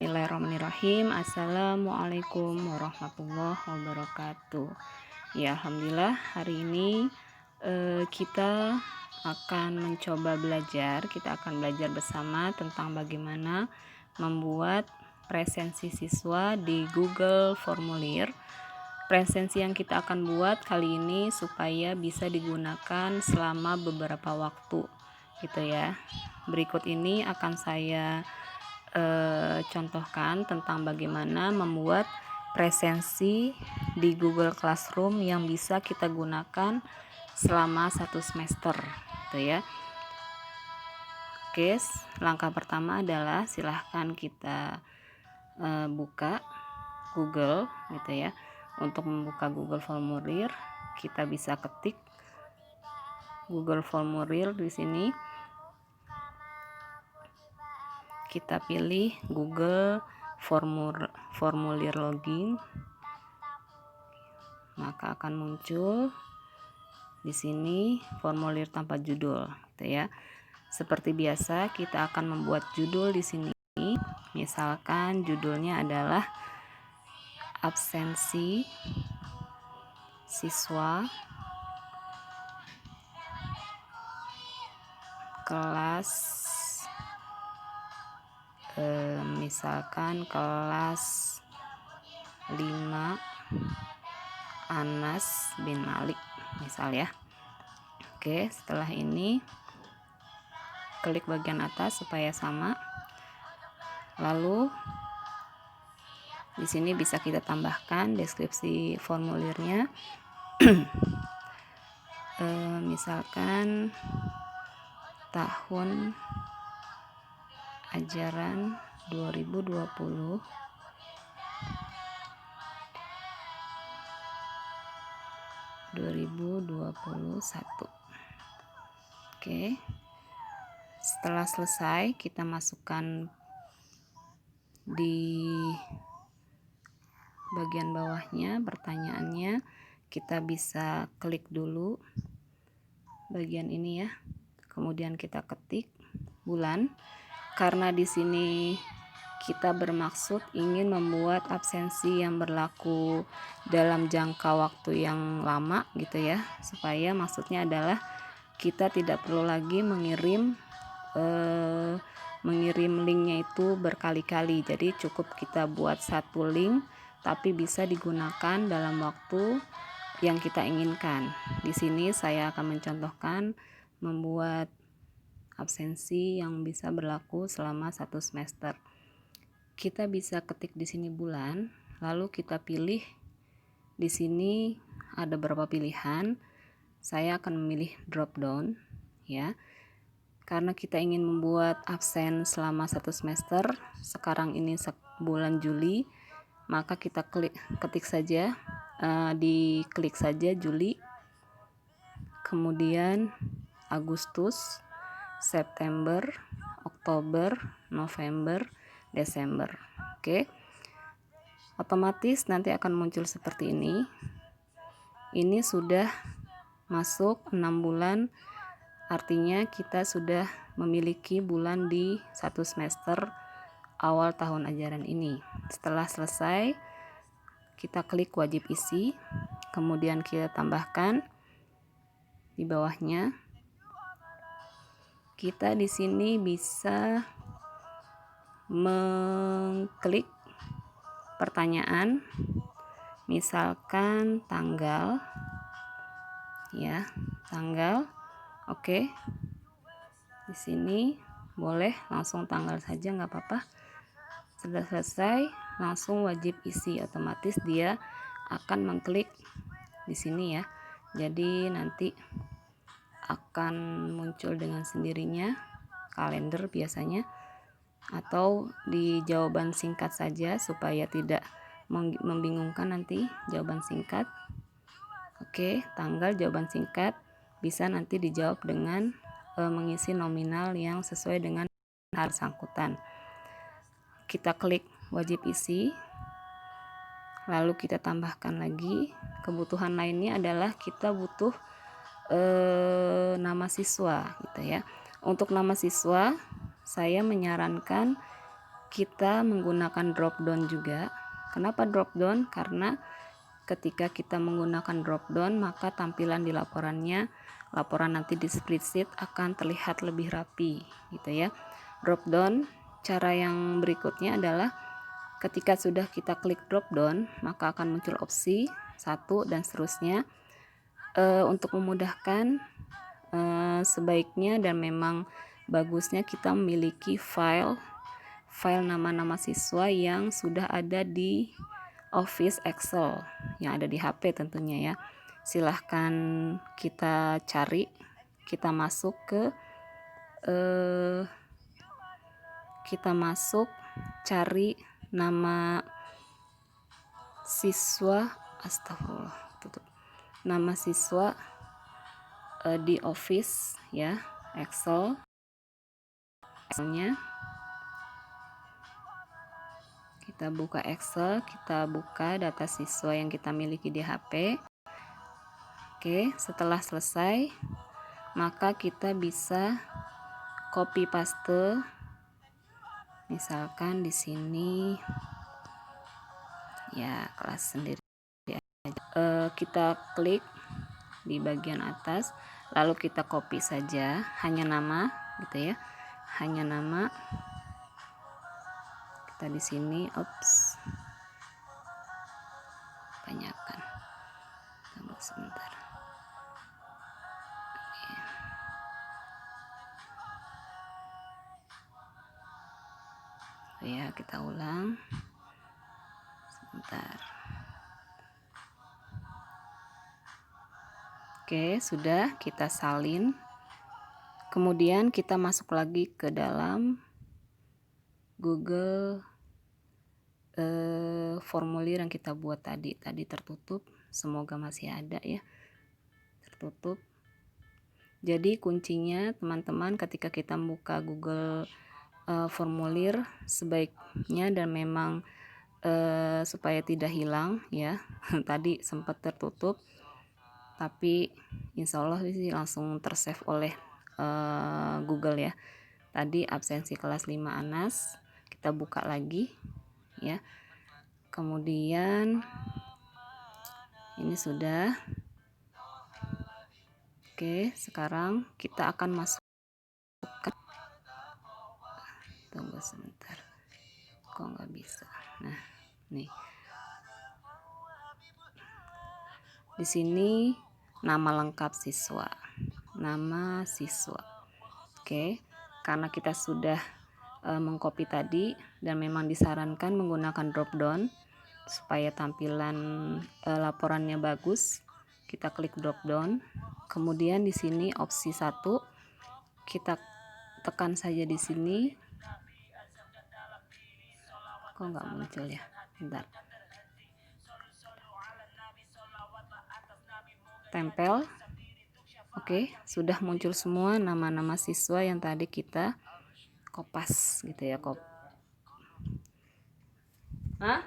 Bismillahirrahmanirrahim. Assalamualaikum warahmatullahi wabarakatuh. Ya, alhamdulillah hari ini kita akan mencoba belajar. Kita akan belajar bersama tentang bagaimana membuat presensi siswa di Google Formulir. Presensi yang kita akan buat kali ini supaya bisa digunakan selama beberapa waktu, gitu ya. Berikut ini akan saya contohkan tentang bagaimana membuat presensi di Google Classroom yang bisa kita gunakan selama 1 semester, gitu ya. Oke, langkah pertama adalah silahkan kita buka Google, gitu ya. Untuk membuka Google Formulir, kita bisa ketik Google Formulir di sini. Kita pilih Google Formulir Login, maka akan muncul di sini formulir tanpa judul, gitu ya. Seperti biasa, kita akan membuat judul di sini. Misalkan judulnya adalah absensi siswa kelas misalkan kelas 5 Anas bin Malik, misal ya. Oke, setelah ini klik bagian atas supaya sama. Lalu di sini bisa kita tambahkan deskripsi formulirnya. Misalkan tahun ajaran 2020 2021. Oke. Setelah selesai, kita masukkan di bagian bawahnya pertanyaannya. Kita bisa klik dulu bagian ini ya. Kemudian kita ketik bulan. Karena di sini kita bermaksud ingin membuat absensi yang berlaku dalam jangka waktu yang lama, gitu ya. Supaya maksudnya adalah kita tidak perlu lagi mengirim linknya itu berkali-kali. Jadi cukup kita buat satu link, tapi bisa digunakan dalam waktu yang kita inginkan. Di sini saya akan mencontohkan membuat absensi yang bisa berlaku selama 1 semester. Kita bisa ketik di sini bulan, lalu kita pilih. Di sini ada beberapa pilihan. Saya akan memilih drop down ya. Karena kita ingin membuat absen selama 1 semester, sekarang ini bulan Juli, maka kita ketik saja, diklik saja Juli, kemudian Agustus, September, Oktober, November, Desember. Oke. Otomatis nanti akan muncul seperti ini. Ini sudah masuk 6 bulan, artinya kita sudah memiliki bulan di 1 semester awal tahun ajaran ini. Setelah selesai, kita klik wajib isi, kemudian kita tambahkan di bawahnya. Kita di sini bisa mengklik pertanyaan, misalkan tanggal ya, tanggal. Oke. Di sini boleh langsung tanggal saja, nggak apa-apa. Sudah selesai, langsung wajib isi, otomatis dia akan mengklik di sini ya. Jadi nanti akan muncul dengan sendirinya kalender biasanya, atau di jawaban singkat saja supaya tidak membingungkan nanti jawaban singkat. Oke, tanggal jawaban singkat bisa nanti dijawab dengan mengisi nominal yang sesuai dengan hal bersangkutan. Kita klik wajib isi, lalu kita tambahkan lagi. Kebutuhan lainnya adalah kita butuh nama siswa, gitu ya. Untuk nama siswa, saya menyarankan kita menggunakan drop down juga. Kenapa drop down? Karena ketika kita menggunakan drop down, maka tampilan di laporan nanti di spreadsheet akan terlihat lebih rapi gitu ya. Drop down, cara yang berikutnya adalah ketika sudah kita klik drop down, maka akan muncul opsi 1 dan seterusnya. Untuk memudahkan, sebaiknya dan memang bagusnya kita memiliki file nama-nama siswa yang sudah ada di Office Excel yang ada di HP tentunya ya. Silahkan kita cari, kita masuk cari nama siswa, astagfirullah, tutup, nama siswa di Office ya, Excelnya. Kita buka Excel, kita buka data siswa yang kita miliki di HP. Oke, setelah selesai, maka kita bisa copy paste. Misalkan di sini ya kelas sendiri. Kita klik di bagian atas, lalu kita copy saja, hanya nama gitu ya, hanya nama. Kita di sini, banyakkan, tunggu sebentar. Ya, kita ulang sebentar. Oke, sudah kita salin. Kemudian kita masuk lagi ke dalam Google formulir yang kita buat tadi tertutup, semoga masih ada ya, tertutup. Jadi kuncinya teman-teman ketika kita buka Google formulir, sebaiknya dan memang supaya tidak hilang ya tadi sempat tertutup, tapi insya Allah sih langsung tersave oleh Google ya. Tadi absensi kelas 5 Anas, kita buka lagi ya. Kemudian ini sudah. Oke, sekarang kita akan masukkan, tunggu sebentar, kok nggak bisa. Nah, nih di sini nama lengkap siswa, nama siswa. Oke, karena kita sudah mengcopy tadi dan memang disarankan menggunakan drop down supaya tampilan laporannya bagus, kita klik drop down. Kemudian di sini opsi 1 kita tekan saja di sini. Kok nggak muncul ya? Bentar. Tempel. Oke, sudah muncul semua nama-nama siswa yang tadi kita kopas gitu ya, Hah?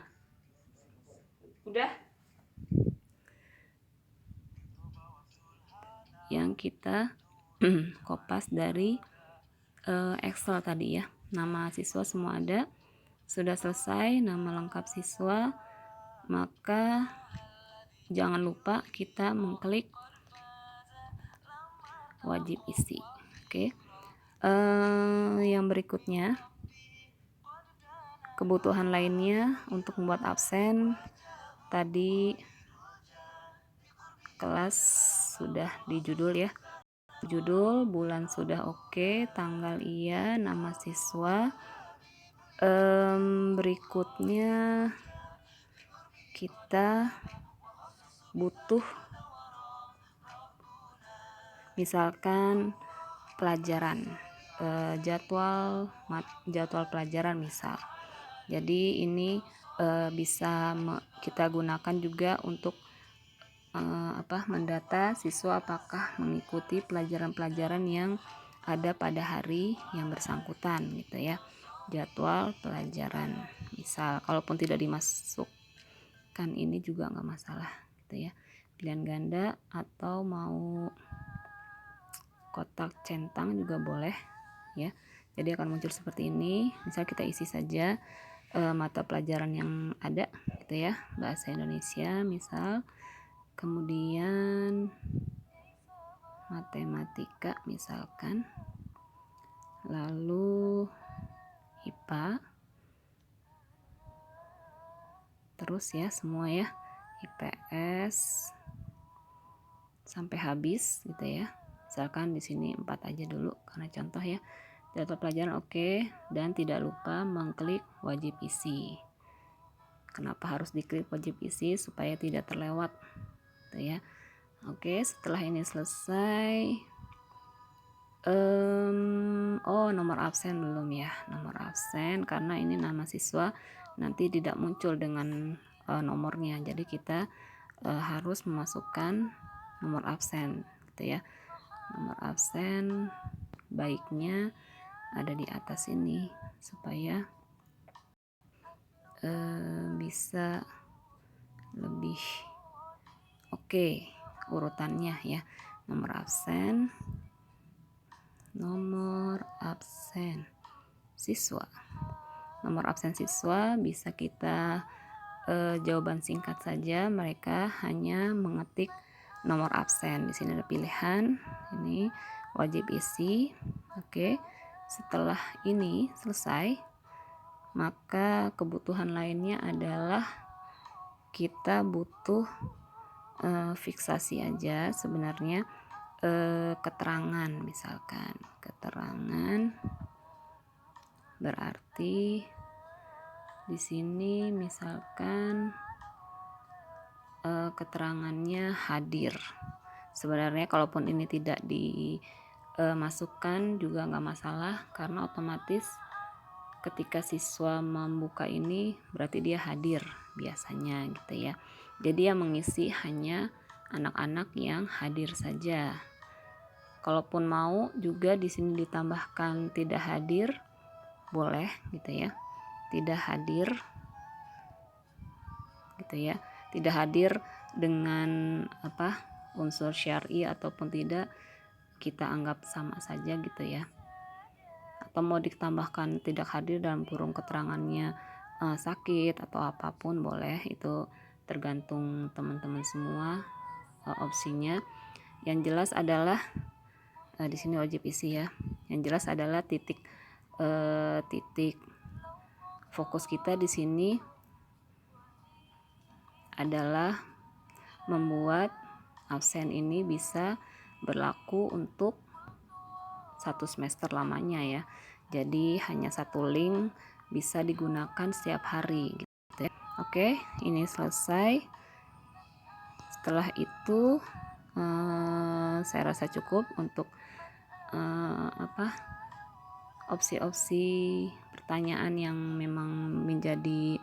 Udah? Yang kita kopas dari Excel tadi ya. Nama siswa semua ada. Sudah selesai nama lengkap siswa, maka jangan lupa kita mengklik wajib isi. Oke. Yang berikutnya, kebutuhan lainnya untuk membuat absen, tadi kelas sudah di judul ya, judul, bulan sudah oke, tanggal iya, nama siswa. Berikutnya kita butuh misalkan pelajaran, jadwal pelajaran misal. Jadi ini bisa kita gunakan juga untuk mendata siswa apakah mengikuti pelajaran-pelajaran yang ada pada hari yang bersangkutan gitu ya. Jadwal pelajaran misal, kalaupun tidak dimasukkan ini juga nggak masalah gitu ya. Pilihan ganda atau mau kotak centang juga boleh ya. Jadi akan muncul seperti ini. Misal kita isi saja mata pelajaran yang ada gitu ya, bahasa Indonesia misal, kemudian matematika misalkan, lalu IPA, terus ya semua ya, IPS sampai habis gitu ya. Misalkan di sini 4 aja dulu karena contoh ya. Data pelajaran oke, dan tidak lupa mengklik wajib isi. Kenapa harus diklik wajib isi? Supaya tidak terlewat gitu ya. Oke, setelah ini selesai, nomor absen belum ya, nomor absen karena ini nama siswa nanti tidak muncul dengan nomornya, jadi kita harus memasukkan nomor absen gitu ya. Nomor absen baiknya ada di atas ini supaya bisa lebih oke urutannya ya. Nomor absen siswa. Nomor absen siswa bisa kita jawaban singkat saja, mereka hanya mengetik nomor absen. Di sini ada pilihan, ini wajib isi. Oke. Setelah ini selesai, maka kebutuhan lainnya adalah kita butuh fiksasi aja sebenarnya, keterangan misalkan. Keterangan berarti di sini misalkan keterangannya hadir. Sebenarnya kalaupun ini tidak dimasukkan juga nggak masalah, karena otomatis ketika siswa membuka ini berarti dia hadir biasanya gitu ya. Jadi yang mengisi hanya anak-anak yang hadir saja. Kalaupun mau juga di sini ditambahkan tidak hadir, boleh gitu ya. Tidak hadir gitu ya. Tidak hadir dengan unsur syar'i ataupun tidak, kita anggap sama saja gitu ya. Atau mau ditambahkan tidak hadir dalam kurung keterangannya sakit atau apapun boleh, itu tergantung teman-teman semua opsinya. Yang jelas adalah di sini wajib isi ya. Yang jelas adalah titik fokus kita di sini adalah membuat absen ini bisa berlaku untuk 1 semester lamanya ya. Jadi hanya 1 link bisa digunakan setiap hari gitu ya. Oke, ini selesai. Setelah itu saya rasa cukup untuk opsi-opsi pertanyaan yang memang menjadi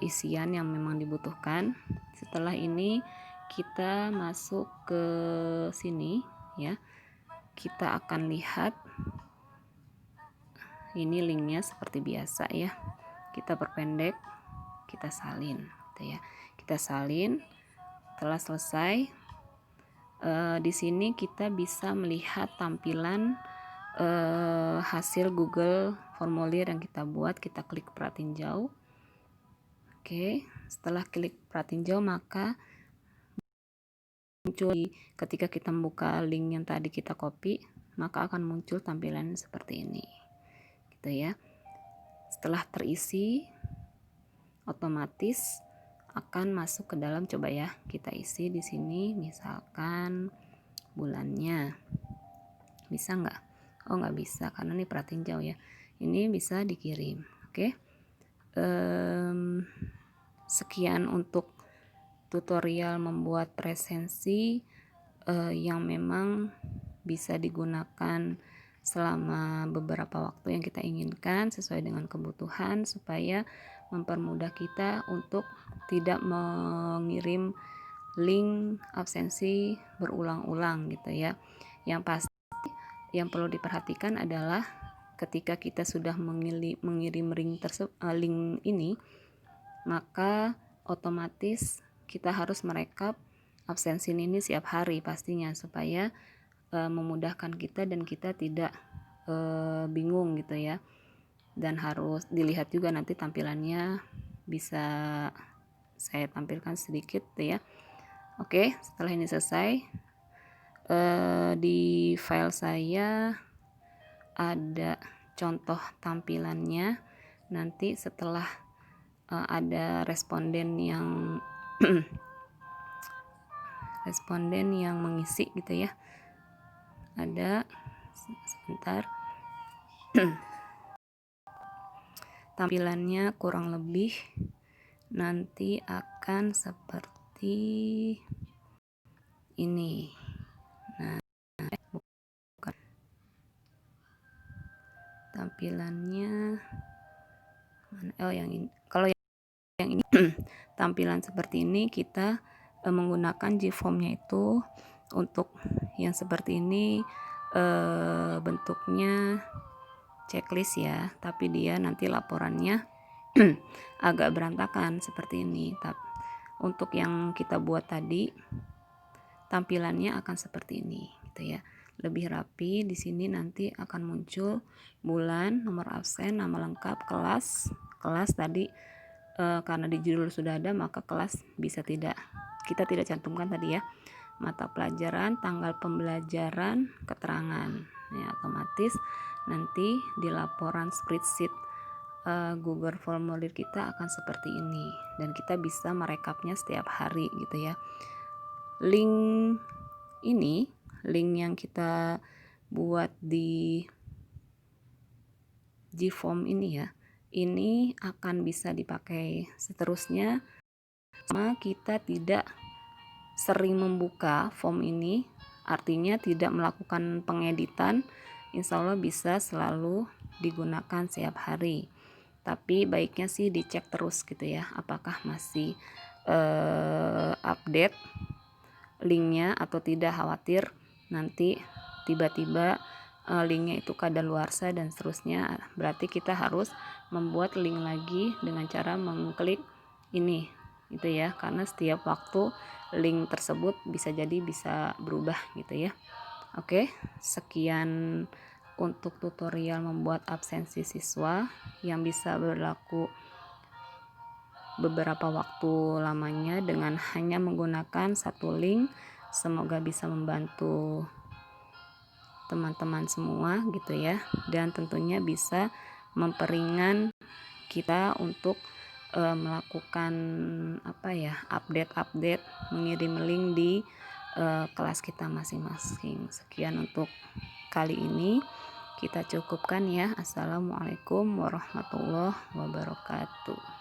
isian yang memang dibutuhkan. Setelah ini kita masuk ke sini ya. Kita akan lihat ini linknya seperti biasa ya. Kita perpendek, kita salin gitu ya. Kita salin. Setelah selesai, di sini kita bisa melihat tampilan hasil Google formulir yang kita buat. Kita klik pratinjau. Oke, setelah klik pratinjau maka muncul ketika kita membuka link yang tadi kita copy, maka akan muncul tampilan seperti ini gitu ya. Setelah terisi otomatis akan masuk ke dalam, coba ya kita isi di sini misalkan bulannya. Bisa nggak? Oh nggak bisa karena ini pratinjau ya. Ini bisa dikirim. Oke. Sekian untuk tutorial membuat presensi yang memang bisa digunakan selama beberapa waktu yang kita inginkan sesuai dengan kebutuhan, supaya mempermudah kita untuk tidak mengirim link absensi berulang-ulang gitu ya. Yang pasti yang perlu diperhatikan adalah ketika kita sudah mengirim link ini, maka otomatis kita harus merekap absensi ini setiap hari pastinya, supaya memudahkan kita dan kita tidak bingung gitu ya, dan harus dilihat juga nanti tampilannya, bisa saya tampilkan sedikit ya. Oke, setelah ini selesai, di file saya ada contoh tampilannya. Nanti setelah ada responden yang mengisi gitu ya, ada sebentar. Tampilannya kurang lebih nanti akan seperti ini. Nah, bukan tampilannya mana? Oh, yang ini. Kalau yang ini tampilan seperti ini, kita menggunakan Gform-nya itu untuk yang seperti ini, bentuknya checklist ya, tapi dia nanti laporannya agak berantakan seperti ini. Tapi untuk yang kita buat tadi, tampilannya akan seperti ini gitu ya, lebih rapi. Di sini nanti akan muncul bulan, nomor absen, nama lengkap, kelas tadi karena di judul sudah ada, maka kelas kita tidak cantumkan tadi ya, mata pelajaran, tanggal pembelajaran, keterangan ya. Otomatis nanti di laporan spreadsheet Google Formulir kita akan seperti ini, dan kita bisa merekapnya setiap hari gitu ya. Link yang kita buat di Gform ini ya, ini akan bisa dipakai seterusnya sama kita tidak sering membuka form ini, artinya tidak melakukan pengeditan. Insya Allah bisa selalu digunakan setiap hari, tapi baiknya sih dicek terus gitu ya, apakah masih update linknya atau tidak. Khawatir nanti tiba-tiba linknya itu kadaluarsa dan seterusnya, berarti kita harus membuat link lagi dengan cara mengklik ini gitu ya, karena setiap waktu link tersebut bisa berubah gitu ya. Oke, sekian untuk tutorial membuat absensi siswa yang bisa berlaku beberapa waktu lamanya dengan hanya menggunakan satu link. Semoga bisa membantu teman-teman semua gitu ya, dan tentunya bisa memperingan kita untuk melakukan update mengirim link di kelas kita masing-masing. Sekian untuk kali ini, kita cukupkan ya. Assalamualaikum warahmatullahi wabarakatuh.